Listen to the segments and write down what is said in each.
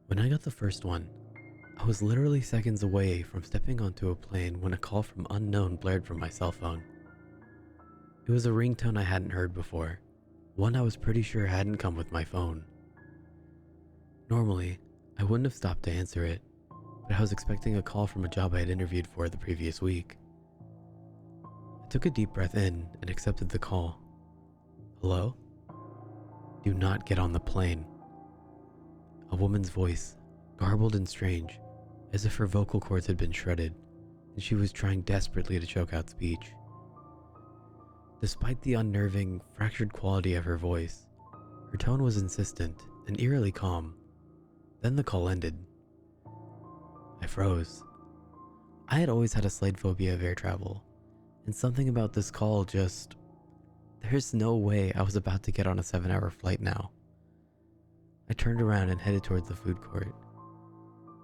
When I got the first one, I was literally seconds away from stepping onto a plane when a call from unknown blared from my cell phone. It was a ringtone I hadn't heard before, one I was pretty sure hadn't come with my phone. Normally, I wouldn't have stopped to answer it, but I was expecting a call from a job I had interviewed for the previous week. I took a deep breath in and accepted the call. Hello? Do not get on the plane. A woman's voice, garbled and strange, as if her vocal cords had been shredded, and she was trying desperately to choke out speech. Despite the unnerving, fractured quality of her voice, her tone was insistent and eerily calm. Then the call ended. I froze. I had always had a slight phobia of air travel, and something about this call just... There's no way I was about to get on a 7-hour flight now. I turned around and headed towards the food court.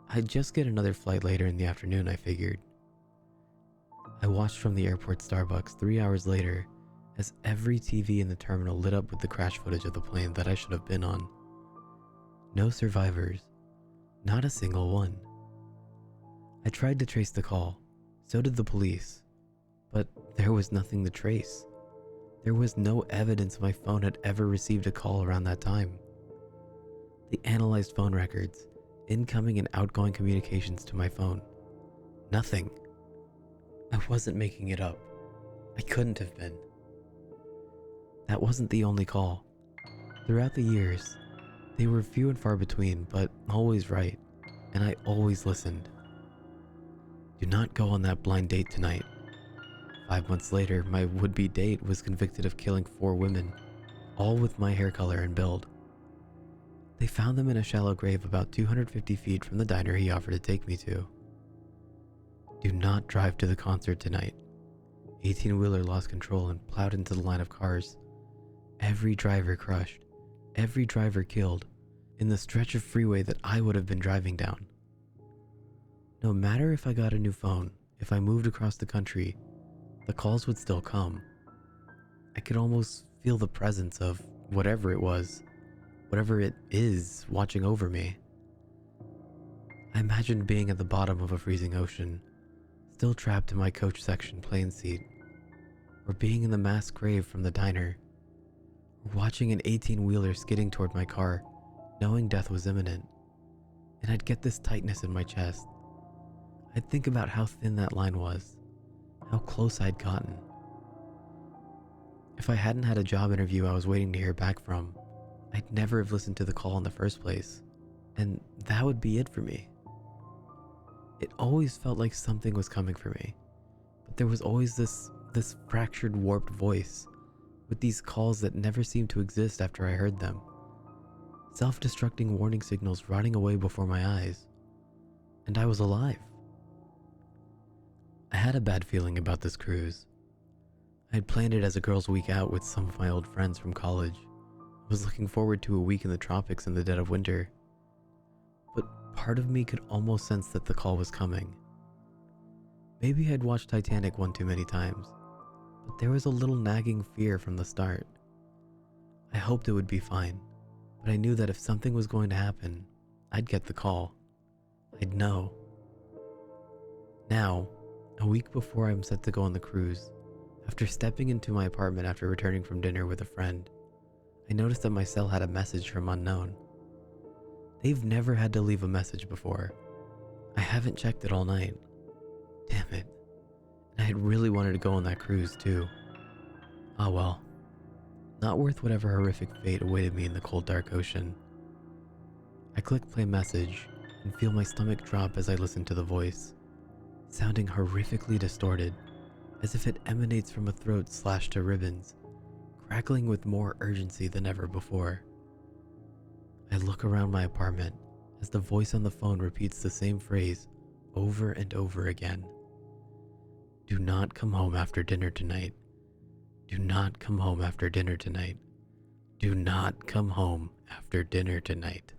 I'd just get another flight later in the afternoon, I figured. I watched from the airport Starbucks 3 hours later as every TV in the terminal lit up with the crash footage of the plane that I should have been on. No survivors. Not a single one. I tried to trace the call. So did the police. But there was nothing to trace. There was no evidence my phone had ever received a call around that time. They analyzed phone records, incoming and outgoing communications to my phone. Nothing. I wasn't making it up. I couldn't have been. That wasn't the only call. Throughout the years, they were few and far between, but always right, and I always listened. Do not go on that blind date tonight. 5 months later, my would-be date was convicted of killing 4 women, all with my hair color and build. They found them in a shallow grave about 250 feet from the diner he offered to take me to. Do not drive to the concert tonight. 18-wheeler lost control and plowed into the line of cars. Every driver crushed, every driver killed, in the stretch of freeway that I would have been driving down. No matter if I got a new phone, if I moved across the country, the calls would still come. I could almost feel the presence of whatever it was, whatever it is, watching over me. I imagined being at the bottom of a freezing ocean, still trapped in my coach section plane seat, or being in the mass grave from the diner, or watching an 18-wheeler skidding toward my car, knowing death was imminent. And I'd get this tightness in my chest. I'd think about how thin that line was, how close I'd gotten. If I hadn't had a job interview I was waiting to hear back from, I'd never have listened to the call in the first place, and that would be it for me. It always felt like something was coming for me, but there was always this fractured, warped voice, with these calls that never seemed to exist after I heard them. Self-destructing warning signals rotting away before my eyes, and I was alive. I had a bad feeling about this cruise. I had planned it as a girls' week out with some of my old friends from college. I was looking forward to a week in the tropics in the dead of winter. But part of me could almost sense that the call was coming. Maybe I'd watched Titanic one too many times, but there was a little nagging fear from the start. I hoped it would be fine, but I knew that if something was going to happen, I'd get the call. I'd know. Now, a week before I'm set to go on the cruise, after stepping into my apartment after returning from dinner with a friend, I noticed that my cell had a message from unknown. They've never had to leave a message before. I haven't checked it all night. Damn it. And I had really wanted to go on that cruise too. Ah well. Not worth whatever horrific fate awaited me in the cold dark ocean. I click play message and feel my stomach drop as I listen to the voice, sounding horrifically distorted, as if it emanates from a throat slashed to ribbons, crackling with more urgency than ever before. I look around my apartment as the voice on the phone repeats the same phrase over and over again. Do not come home after dinner tonight. Do not come home after dinner tonight. Do not come home after dinner tonight.